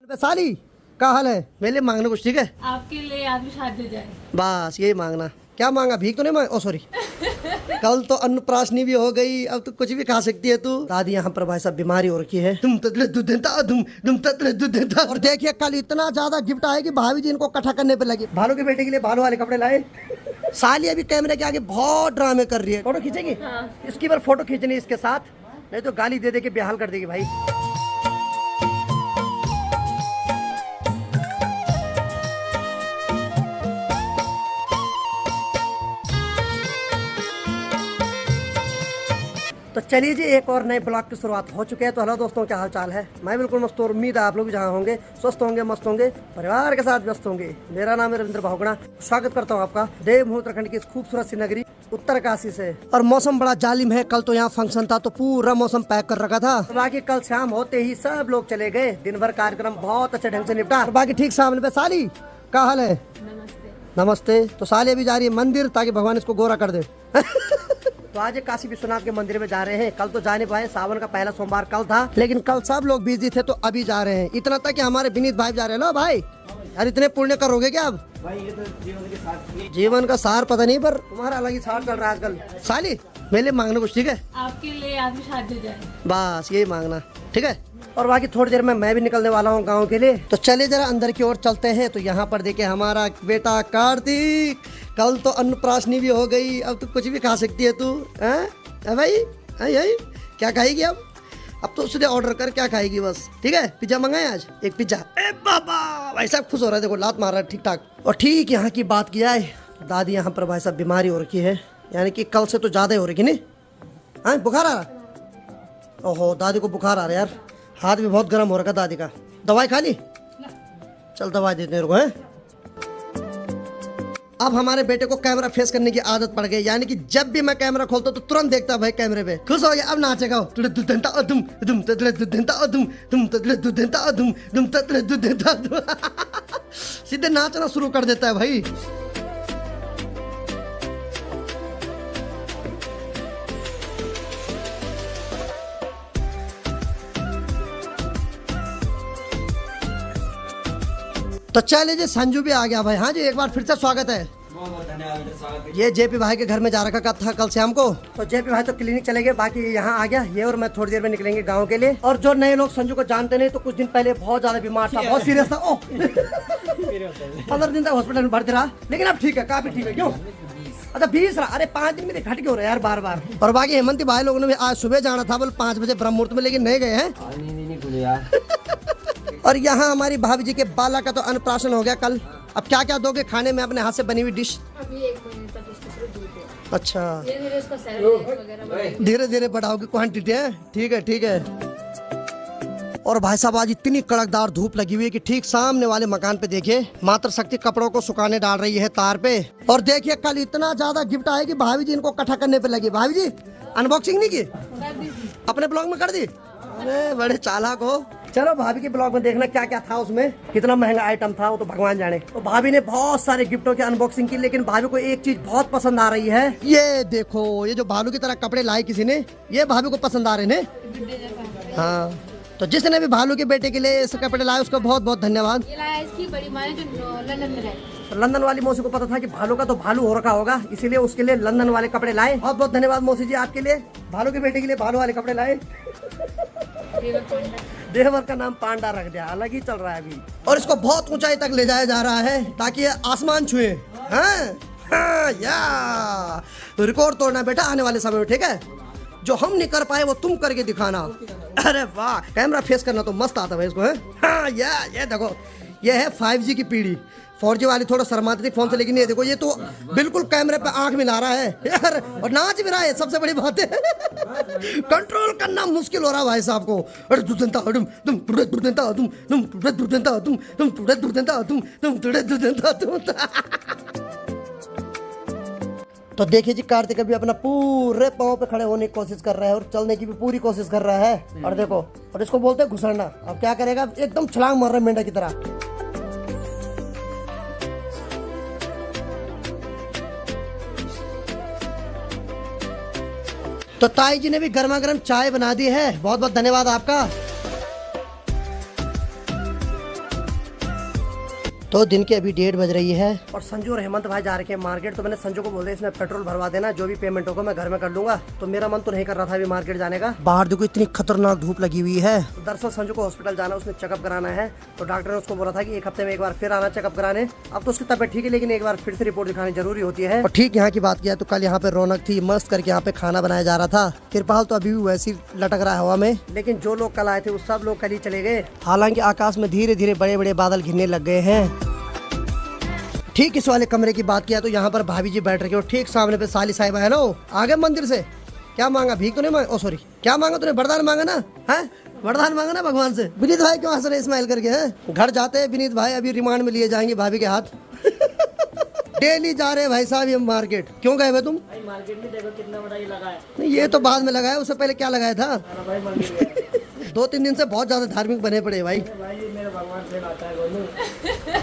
साली क्या हाल है? मेरे लिए मांगना कुछ, ठीक है? आपके लिए आदमी शादी हो जाए बस यही मांगना। क्या मांगा? भीख तो नहीं मांग? ओ सॉरी कल तो अन्नप्राशनी भी हो गई, अब तो कुछ भी खा सकती है तू। दादी यहाँ पर भाई साहब बीमारी हो रखी है। तुम ततले दूध देता, तुम ततले दूध देता। और देखिए कल इतना ज्यादा गिफ्ट आएगी, भाभी जी इनको इकट्ठा करने पे लगी। भालू के बेटे के लिए भालू वाले कपड़े लाए। साली अभी कैमरे के आगे बहुत ड्रामे कर रही है। फोटो खींचेगी? हाँ। इसकी बार फोटो खींचनी इसके साथ, नहीं तो गाली दे दे के बेहाल कर देगी भाई। तो चलिए जी, एक और नए ब्लॉग की शुरुआत हो चुकी है। तो हेलो दोस्तों, क्या हाल चाल है? मैं बिल्कुल मस्त और उम्मीद है आप लोग भी जहाँ होंगे स्वस्थ होंगे, मस्त होंगे, परिवार के साथ व्यस्त होंगे। मेरा नाम है रविंद्र भावगुणा। स्वागत करता हूँ आपका देवभूमि उत्तराखंड की इस खूबसूरत सी नगरी उत्तरकाशी से। और मौसम बड़ा जालिम है। कल तो यहाँ फंक्शन था तो पूरा मौसम पैक कर रखा था। तो बाकी कल शाम होते ही सब लोग चले गए। दिन भर कार्यक्रम बहुत अच्छे ढंग से निपटा। और बाकी ठीक सामने पे साली क्या हाल है? नमस्ते। नमस्ते। तो साली अभी जा रही है मंदिर ताकि भगवान इसको गोरा कर दे। तो आज काशी विश्वनाथ के मंदिर में जा रहे हैं। कल तो जा नहीं पाए, सावन का पहला सोमवार कल था, लेकिन कल सब लोग बिजी थे तो अभी जा रहे हैं। इतना तक कि हमारे विनीत भाई जा रहे हैं। लो भाई, यार इतने पुण्य करोगे क्या अब? भाई ये तो जीवन का सार पता नहीं, पर तुम्हारा अलग ही सार चल रहा है आजकल। साली मेरे लिए मांगना कुछ, ठीक है? आपके लिए आदमी शादी हो जाए बस यही मांगना, ठीक है? और बाकी थोड़ी देर में मैं भी निकलने वाला हूँ गांव के लिए। तो चलिए जरा अंदर की ओर चलते हैं। तो यहाँ पर देखिए हमारा बेटा कार्तिक। कल तो अन्नप्राशनी भी हो गई, अब तो कुछ भी खा सकती है तू। हैं भाई? आई क्या खाएगी अब? अब तो उसने ऑर्डर कर, क्या खाएगी बस, ठीक है? पिज्जा मंगाए आज, एक पिज्जा। ए बाबा, भाई साहब खुश हो रहा है, देखो लात मार रहा है ठीक ठाक। और ठीक यहाँ की बात किया है, दादी यहाँ पर भाई साहब बीमारी हो रखी है, यानी कि कल से तो ज्यादा हो रही नहीं। हाँ बुखार आ रहा? ओहो दादी को बुखार आ रहा है यार, हाथ भी बहुत गर्म हो रखा दादी का। दवाई खा ली? चल दवाई देते हैं। अब हमारे बेटे को कैमरा फेस करने की आदत पड़ गई, यानी कि जब भी मैं कैमरा खोलता तो तुरंत देखता भाई कैमरे पे। खुश हो गया, अब नाचेगा। सीधे नाचना शुरू कर देता है भाई। तो चलिए जी, संजू भी आ गया भाई। हाँ जी, एक बार फिर से स्वागत है। बहुत बहुत धन्यवाद स्वागत है। ये जेपी भाई के घर में जा रखा था कल शाम को। तो जेपी भाई तो क्लिनिक चले गए, बाकी यहाँ आ गया ये और मैं थोड़ी देर में निकलेंगे गांव के लिए। और जो नए लोग संजू को जानते नहीं, तो कुछ दिन पहले बहुत ज्यादा बीमार था, बहुत सीरियस था। ओह 15 दिन तक हॉस्पिटल में भर्ती रहा, लेकिन अब ठीक है, काफी ठीक है। क्यों? अच्छा 20 रहा? अरे 5 दिन में घट क्यों रहा है यार बार बार। और बाकी हेमंती भाई लोगों ने भी आज सुबह जाना था, बोल 5 बजे ब्रह्म मुहूर्त में, लेकिन नहीं गए हैं। नहीं खुले यार। और यहाँ हमारी भाभी जी के बाला का तो अन्नप्राशन हो गया कल। अब क्या क्या दोगे खाने में अपने हाथ से बनी हुई डिश? अभी 1 महीने तक इसको सिर्फ दूध दो। अच्छा, धीरे-धीरे इसका सैलरी वगैरह धीरे धीरे बढ़ाओगे क्वांटिटी है, ठीक है ठीक है। और भाई साहब आज इतनी कड़कदार धूप लगी हुई है कि ठीक सामने वाले मकान पे देखिए मात्र शक्ति कपड़ों को सुखाने डाल रही है तार पे। और देखिए कल इतना ज्यादा गिफ्ट आएगी, भाभी जी इनको इकट्ठा करने पे लगी। भाभी जी अनबॉक्सिंग नहीं की? अपने ब्लॉग में कर दी? अरे बड़े चालाक हो। चलो भाभी के ब्लॉग में देखना क्या क्या था उसमें, कितना महंगा आइटम था वो तो भगवान जाने। तो भाभी ने बहुत सारे गिफ्टों की अनबॉक्सिंग की, लेकिन भाभी को एक चीज बहुत पसंद आ रही है। ये देखो, ये जो भालू की तरह कपड़े लाए किसी ने, ये भाभी को पसंद आ रहे ने। हाँ, तो जिसने भी भालू के बेटे के लिए ऐसे कपड़े लाए उसको बहुत बहुत धन्यवाद। ये लाया इसकी बड़ी माँ जो लंदन में रहती। तो लंदन वाली मौसी को पता था कि भालू का तो भालू हो रखा होगा, इसीलिए उसके लिए लंदन वाले कपड़े लाए। बहुत बहुत धन्यवाद मौसी जी आपके लिए, भालू के बेटे के लिए भालू वाले कपड़े लाए। देवर का नाम पांडा रख दिया, अलग ही चल रहा है अभी। और इसको बहुत ऊंचाई तक ले जाया जा रहा है ताकि ये आसमान छुए। हाँ या रिकॉर्ड तोड़ना बेटा आने वाले समय में, ठीक है? जो हम नहीं कर पाए वो तुम करके दिखाना। अरे वाह, कैमरा फेस करना तो मस्त आता है इसको, है? हाँ ये देखो, ये है 5G की पीढ़ी। 4G वाली थोड़ा शर्माती थी फोन से, लेकिन ये देखो ये तो बिल्कुल कैमरे पे आंख मिला रहा है यार, और नाच भी रहा है। सबसे बड़ी बात है कंट्रोल करना मुश्किल हो रहा है भाई साहब को। अरे तो देखिए जी, कार्तिक अभी अपना पूरे पाँव पे खड़े होने की कोशिश कर रहा है और चलने की भी पूरी कोशिश कर रहा है। और देखो, और इसको बोलते हैं घुसड़ना। अब क्या करेगा, एकदम छलांग मार रहा है मेंढक की तरह। तो ताई जी ने भी गर्मा गर्म चाय बना दी है, बहुत बहुत धन्यवाद आपका। तो दिन के अभी 1:30 बज रही है और संजू और हेमंत भाई जा रखे हैं मार्केट। तो मैंने संजू को बोल दिया इसमें पेट्रोल भरवा देना, जो भी पेमेंट होगा मैं घर में कर लूंगा। तो मेरा मन तो नहीं कर रहा था अभी मार्केट जाने का। बाहर देखो इतनी खतरनाक धूप लगी हुई है। दरअसल संजू को हॉस्पिटल जाना, उसने चेकअप कराना है। तो डॉक्टर ने उसको बोला था कि 1 हफ्ते में एक बार फिर आना चेकअप कराने। अब तो उसकी तबियत ठीक है, लेकिन एक बार फिर से रिपोर्ट दिखानी जरूरी होती है। और ठीक यहाँ की बात किया तो कल यहाँ पे रौनक थी, मस्त करके यहाँ पे खाना बनाया जा रहा था। तिरपाल तो अभी भी वैसी लटक रहा है हवा में, लेकिन जो लोग कल आए थे वो सब लोग कल ही चले गए। हालांकि आकाश में धीरे धीरे बड़े बड़े बादल घिरने लग गए हैं। ठीक इस वाले कमरे की बात किया तो यहाँ पर भाभी जी बैठ रखे हो, ठीक सामने पे साली साहिबा। हेलो, आ गए मंदिर से? क्या मांगा? भीख तो नहीं मांगा? ओ सॉरी, क्या मांगा तूने? वरदान मांगा ना? है वरदान मांगा ना भगवान से? विनीत भाई क्यों हंस रहे स्माइल करके? हैं घर जाते हैं विनीत भाई, अभी रिमांड में लिए जाएंगे भाभी के हाथ। डेली जा रहे हैं भाई साहब ये मार्केट। क्यों गए हुए तुम? भाई मार्केट में देखो कितना बड़ा ये लगा है। नहीं ये तो बाद में लगाया, उससे पहले क्या लगाया था? भाई मंदिर गया। 2-3 दिन से बहुत ज्यादा धार्मिक बने पड़े भाई। भाई मेरा भगवान से आता है बोलूं।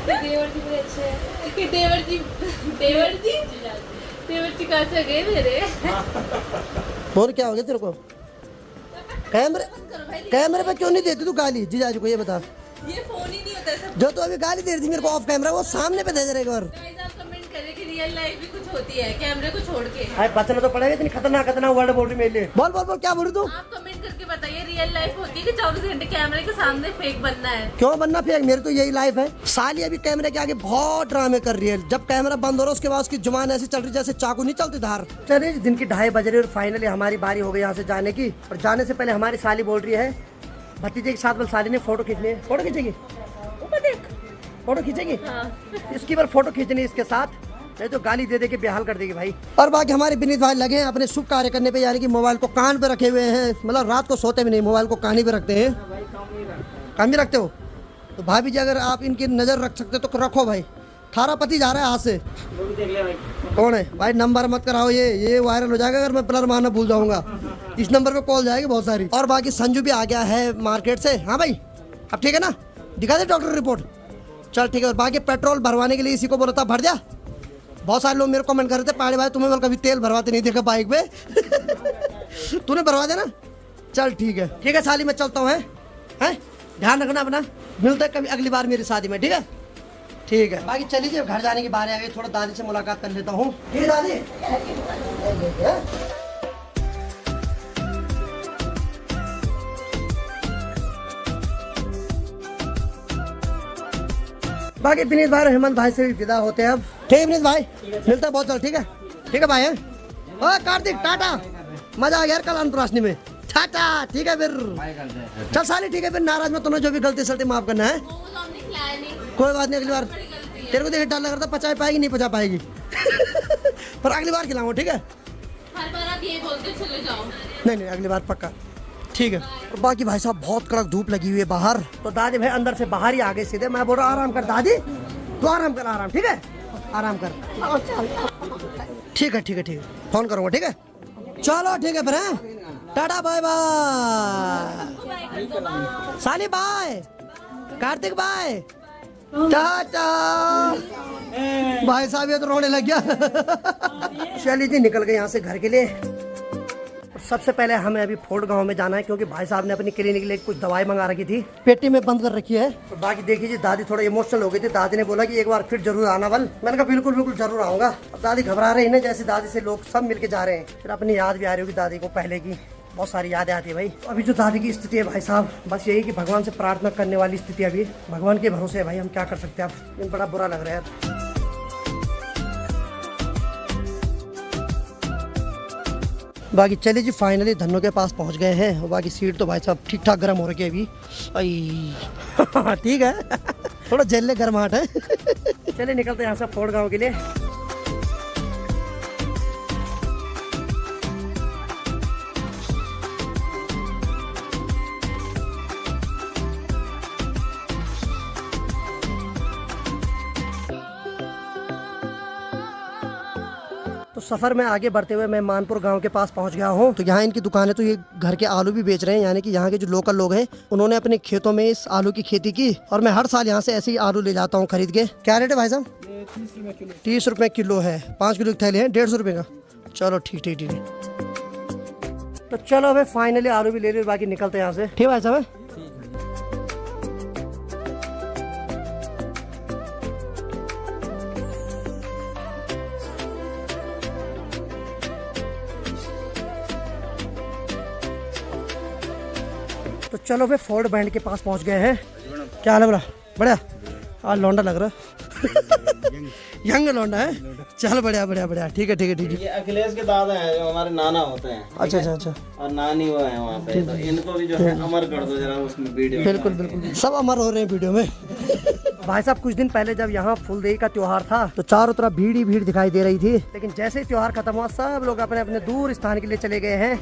देवर जी बड़े अच्छे हैं। कि देवर जी कहाँ से गए मेरे? और क्या हो गया तेरे को? कैमरे पे क्यों नहीं देती तू गाली जीजाजी को? ये बता। ये फोन ही नहीं होता है सब। जो तू अभी गाली दे रही थी मेरे को ऑफ कैमरा, वो सामने पे दे एक बार। गाइस आप कमेंट करें कि रियल लाइफ भी कुछ होती है कैमरे को छोड़ के। भाई बचना तो पड़ेगा, इतनी खतरनाक खतरनाक वर्ड बोल रही मेरे लिए। बोल बोल बोल, क्या बोल रही तू? आप कमेंट करके बताइए रियल लाइफ होती है कि 24 घंटे कैमरे के सामने फेक बनना है? क्यों बनना फेक? मेरी तो यही लाइफ है। साली अभी कैमरे के आगे बहुत ड्रामे कर रही है। जब कैमरा बंद हो रहा है उसके बाद उसकी जुबान ऐसी चल रही जैसे चाकू नहीं चलती धार। चलिए दिन की 2:30 बज रही और फाइनली हमारी बारी हो गई यहाँ से जाने की। और जाने से पहले हमारी साली बोल रही है भतीजे के साथ, साली ने फोटो खींचनी है। फोटो खींचेगी? ऊपर देख, फोटो खींचेगी। इसकी बार फोटो खींचनी है इसके साथ, नहीं तो गाली दे दे के बेहाल कर देगी भाई। और बाकी हमारे विनीत भाई लगे हैं अपने शुभ कार्य करने पे, यानी कि मोबाइल को कान पे रखे हुए हैं। मतलब रात को सोते भी नहीं, मोबाइल को कान ही पे रखते हैं। काम भी रखते हो तो भाभी जी अगर आप इनकी नजर रख सकते तो रखो भाई। थारा पति जा रहा है हाथ से। वो भी देख ले भाई। कौन है भाई? नंबर मत कराओ, ये वायरल हो जाएगा अगर मैं ब्लर मारना भूल जाऊंगा। इस नंबर पे कॉल जाएगी बहुत सारी। और बाकी संजू भी आ गया है मार्केट से। हाँ भाई अब ठीक है ना? दिखा दे डॉक्टर रिपोर्ट। चल ठीक है। और बाकी पेट्रोल भरवाने के लिए इसी को बोला था भर दिया। बहुत सारे लोग मेरे को कमेंट कर रहे थे पहाड़ी भाई तुम्हें कभी तेल भरवाते नहीं देखा बाइक पे। तूने भरवा देना। चल ठीक है साली मैं चलता हूँ। हैं ध्यान रखना अपना। मिलते हैं कभी अगली बार मेरी शादी में, ठीक है? ठीक है। बाकी चलिए घर जाने की बारी आ गई, थोड़ा दादी से मुलाकात कर लेता हूँ। ठीक है दादी? बाकी विनीत भाई और हेमंत भाई से भी विदा होते हैं अब। ठीक है विनीत भाई, मिलता है बहुत जल्द। ठीक है भाई। है ओ कार्तिक टाटा, मजा आ गया कल अंतरराष्ट्रीय में। टाटा। ठीक है फिर चल साली, ठीक है फिर नाराज मत होना, जो भी गलती सलती माफ करना है। कोई बात नहीं, अगली बार तेरे को देख डर लग रहा था पचा पाएगी नहीं पचा पाएगी। पर अगली बार खिलाऊंगा, ठीक है? हर बार आप ये बोलते चले जाओ। नहीं अगली बार पक्का, ठीक है। और बाकी भाई साहब बहुत कड़क धूप लगी हुई है बाहर, तो दादी भाई अंदर से बाहर ही आ गए सीधे। मैं बोल रहा आराम कर दादी, तू आराम कर, आराम, ठीक है? आराम कर। ठीक है फोन करूँगा, ठीक है? चलो ठीक है फिर। टाटा बाय बाय साली, बाय कार्तिक, बाय टाटा। भाई साहब ये तो रोने लग गया। चलिए जी निकल गए यहाँ से घर के लिए। सबसे पहले हमें अभी फोर्ट गांव में जाना है, क्योंकि भाई साहब ने अपनी क्लिनिक के लिए कुछ दवाई मंगा रखी थी, पेटी में बंद कर रखी है। तो बाकी देखिए जी दादी थोड़ा इमोशनल हो गई थी। दादी ने बोला कि एक बार फिर जरूर आना बल। मैंने कहा बिल्कुल जरूर आऊंगा। अब दादी घबरा रही है ना, जैसे दादी से लोग सब मिलके जा रहे हैं। फिर अपनी याद भी आ रही होगी दादी को, पहले की बहुत सारी यादें आती है भाई। अभी जो दादी की स्थिति है भाई साहब, बस यही कि भगवान से प्रार्थना करने वाली स्थिति। अभी भगवान के भरोसे है भाई, हम क्या कर सकते हैं। अब बड़ा बुरा लग रहा है। बाकी चलिए जी फाइनली धन्नो के पास पहुंच गए हैं। और बाकी सीट तो भाई साहब ठीक ठाक गर्म हो रही है अभी। ठीक है। थोड़ा जेल ले गर्माहट है। चलिए निकलते हैं यहाँ से फोर्ट गांव के लिए। तो सफ़र में आगे बढ़ते हुए मैं मानपुर गांव के पास पहुंच गया हूं। तो यहाँ इनकी दुकान है, तो ये घर के आलू भी बेच रहे हैं, यानी कि यहाँ के जो लोकल लोग हैं उन्होंने अपने खेतों में इस आलू की खेती की। और मैं हर साल यहाँ से ऐसे ही आलू ले जाता हूँ खरीद के। क्या रेट है भाई साहब? 30 रुपये किलो है। 5 किलो की थैली है 150 रुपये का। चलो ठीक। तो चलो भाई फाइनली आलू भी ले लो, बाकी निकलते हैं यहाँ से। ठीक भाई साहब। चलो फिर फोर्ड बैंड के पास पहुंच गए हैं। क्या हाल है बड़ा? बढ़िया। आज लौंडा लग रहा है। यंग लौंडा है। चल बढ़िया बढ़िया बढ़िया। ठीक है ठीक है ठीक है। ये अखिलेश के दादा हैं जो हमारे नाना होते हैं। अच्छा अच्छा अच्छा। और नानी वो है वहाँ पे, तो इनको भी जो है अमर कर दो जरा उसमें वीडियो। बिल्कुल बिल्कुल, सब अमर हो रहे हैं वीडियो में। भाई साहब कुछ दिन पहले जब यहाँ फुलदेई का त्योहार था तो चारों तरफ भीड़ ही भीड़ दिखाई दे रही थी, लेकिन जैसे ही त्योहार खत्म हुआ सब लोग अपने अपने दूर स्थान के लिए चले गए हैं।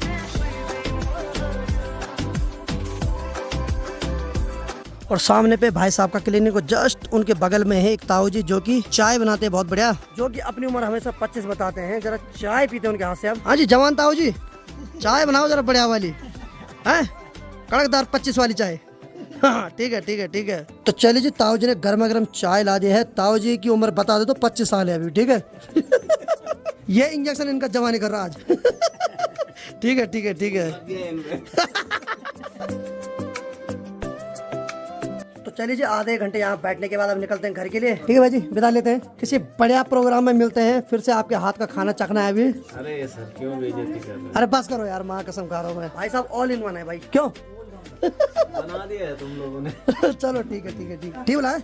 और सामने पे भाई साहब का क्लिनिक, जस्ट उनके बगल में है एक ताऊ जी जो कि चाय बनाते हैं बहुत बढ़िया, जो कि अपनी उम्र हमेशा 25 बताते हैं। जरा चाय पीते हैं उनके हाथ से अब। हाँ जी जवान ताऊ जी, चाय बनाओ जरा बढ़िया वाली, है कड़कदार 25 वाली चाय। हाँ ठीक है ठीक है ठीक है। तो चलिए जी, ताऊ जी ने गर्मा गर्म चाय ला दी है। ताऊ जी की उम्र बता दे तो 25 साल है अभी, ठीक है। ये इंजेक्शन इनका जवानी कर रहा आज। ठीक है ठीक है ठीक है। तो चलिए जी, आधे घंटे यहाँ बैठने के बाद अब निकलते हैं घर के लिए। ठीक है भाई जी, विदा लेते हैं। किसी बढ़िया प्रोग्राम में मिलते हैं, फिर से आपके हाथ का खाना चखना है अभी। अरे सर क्यों बेइज्जती कर रहे हो? अरे बस करो यार, माँ कसम खा रहा हूँ मैं। भाई साहब ऑल इन वन है भाई। क्यों? बना दिया है तुम लोगों ने। चलो ठीक है ठीक है ठीक ठीक बोला है।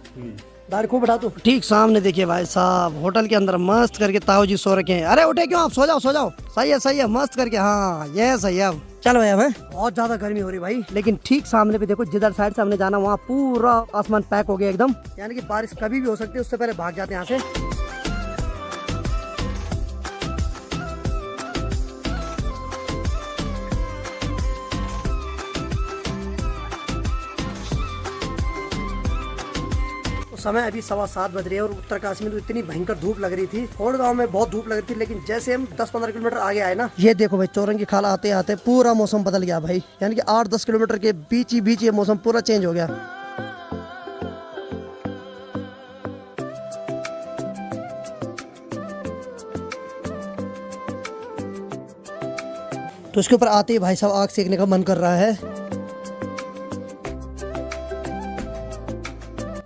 दाढ़ी खूब बढ़ा तू। ठीक सामने देखिए भाई साहब, होटल के अंदर मस्त करके ताऊ जी सो रखे हैं। अरे उठे क्यों आप? सो जाओ सो जाओ। सही है मस्त करके। हाँ ये सही है। अब चलो भैया, मैं बहुत ज्यादा गर्मी हो रही भाई, लेकिन ठीक सामने पे देखो, जिधर साइड से हमने जाना वहाँ पूरा आसमान पैक हो गया एकदम, यानी कि बारिश कभी भी हो सकती है, उससे पहले भाग जाते हैं यहाँ से। समय अभी 7:15 बज रही है और उत्तरकाशी में तो इतनी भयंकर धूप लग रही थी। और गांव में बहुत धूप लग रही थी, लेकिन जैसे हम 10-15 किलोमीटर आगे आए ना, ये देखो भाई चौरंगी खाल आते आते पूरा मौसम बदल गया भाई, यानी कि 8-10 किलोमीटर के बीच ही ये मौसम पूरा चेंज हो गया। तो उसके ऊपर आते ही भाई साहब आग सेकने का मन कर रहा है।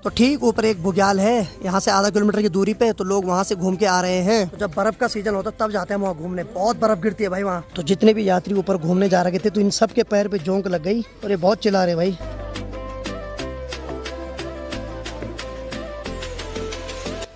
तो ठीक ऊपर एक बुग्याल है, यहाँ से आधा किलोमीटर की दूरी पे, तो लोग वहाँ से घूम के आ रहे हैं। तो जब बर्फ का सीजन होता तब जाते हैं वहाँ घूमने, बहुत बर्फ गिरती है भाई वहाँ। तो जितने भी यात्री ऊपर घूमने जा रहे थे तो इन सब के पैर पे जोंक लग गई और ये बहुत चिल्ला रहे भाई।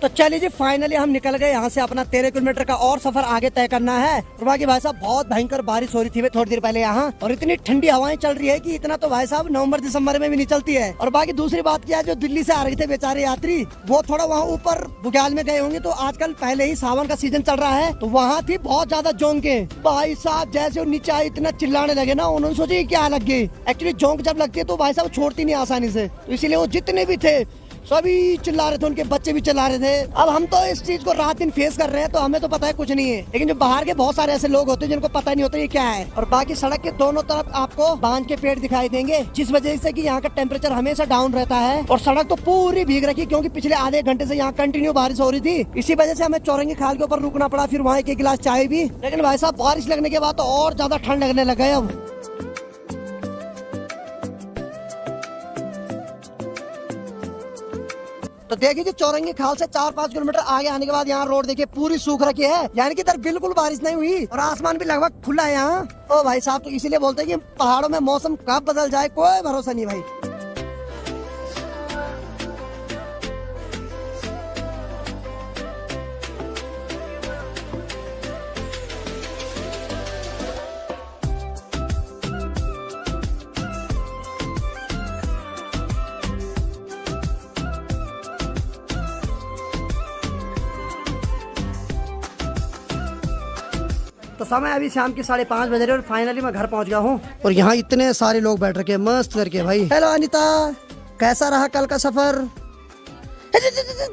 तो चलिए जी, फाइनली हम निकल गए यहाँ से। अपना 13 किलोमीटर का और सफर आगे तय करना है। और बाकी भाई साहब बहुत भयंकर बारिश हो रही थी थोड़ी देर पहले यहाँ, और इतनी ठंडी हवाएं चल रही है कि इतना तो भाई साहब नवंबर दिसंबर में भी नहीं चलती है। और बाकी दूसरी बात क्या है, जो दिल्ली से आ रहे थे बेचारे यात्री, वो थोड़ा वहाँ ऊपर बुग्याल में गए होंगे, तो आजकल पहले ही सावन का सीजन चल रहा है, तो वहाँ थी बहुत ज्यादा जोंके। भाई साहब जैसे वो नीचे आए इतना चिल्लाने लगे ना, उन्होंने सोचे क्या लग गई। एक्चुअली जोंक जब लगती है तो भाई साहब छोड़ती नहीं आसानी से, तो इसीलिए वो जितने भी थे सभी चिल्ला रहे थे, उनके बच्चे भी चिल्ला रहे थे। अब हम तो इस चीज को रात दिन फेस कर रहे हैं, तो हमें तो पता है कुछ नहीं है, लेकिन जो बाहर के बहुत सारे ऐसे लोग होते हैं जिनको पता नहीं होता ये क्या है। और बाकी सड़क के दोनों तरफ आपको बांज के पेड़ दिखाई देंगे, जिस वजह से कि यहाँ का टेम्परेचर हमेशा डाउन रहता है। और सड़क तो पूरी भीग रखी, क्योंकि पिछले आधे घंटे से यहाँ कंटिन्यू बारिश हो रही थी। इसी वजह से हमें चौरंगी खाल के ऊपर रुकना पड़ा, फिर वहाँ एक गिलास चाय भी। लेकिन भाई साहब बारिश लगने के बाद तो और ज्यादा ठंड लगने लग गए अब। तो देखिए चौरंगी खाल से 4-5 किलोमीटर आगे आने के बाद यहाँ रोड देखिए पूरी सूख रखी है, यानी कि इधर बिल्कुल बारिश नहीं हुई और आसमान भी लगभग खुला है यहाँ। ओ भाई साहब, तो इसीलिए बोलते हैं कि पहाड़ों में मौसम कब बदल जाए कोई भरोसा नहीं भाई। तो समय अभी शाम के 5:30 बज रहे और फाइनली मैं घर पहुंच गया हूं। और यहाँ इतने सारे लोग बैठ रखे मस्त करके भाई। हेलो अनीता, कैसा रहा कल का सफर?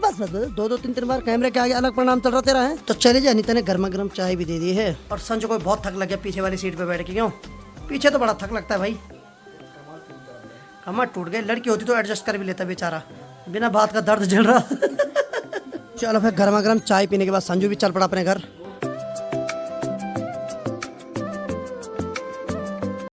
बस 2-3 बार कैमरे के आगे अलग प्रणाम चल रहा तेरा है। तो चले जी, अनीता ने गर्मा गर्म चाय भी दे दी है। और संजय को बहुत थक लग गया पीछे वाली सीट पे बैठ के। क्यों? पीछे तो बड़ा थक लगता है भाई, कमर टूट गई। लड़की होती तो एडजस्ट कर भी लेता बेचारा, बिना बात का दर्द झेल रहा। चलो फिर गर्मा गर्म चाय पीने के बाद संजू भी चल पड़ा अपने घर।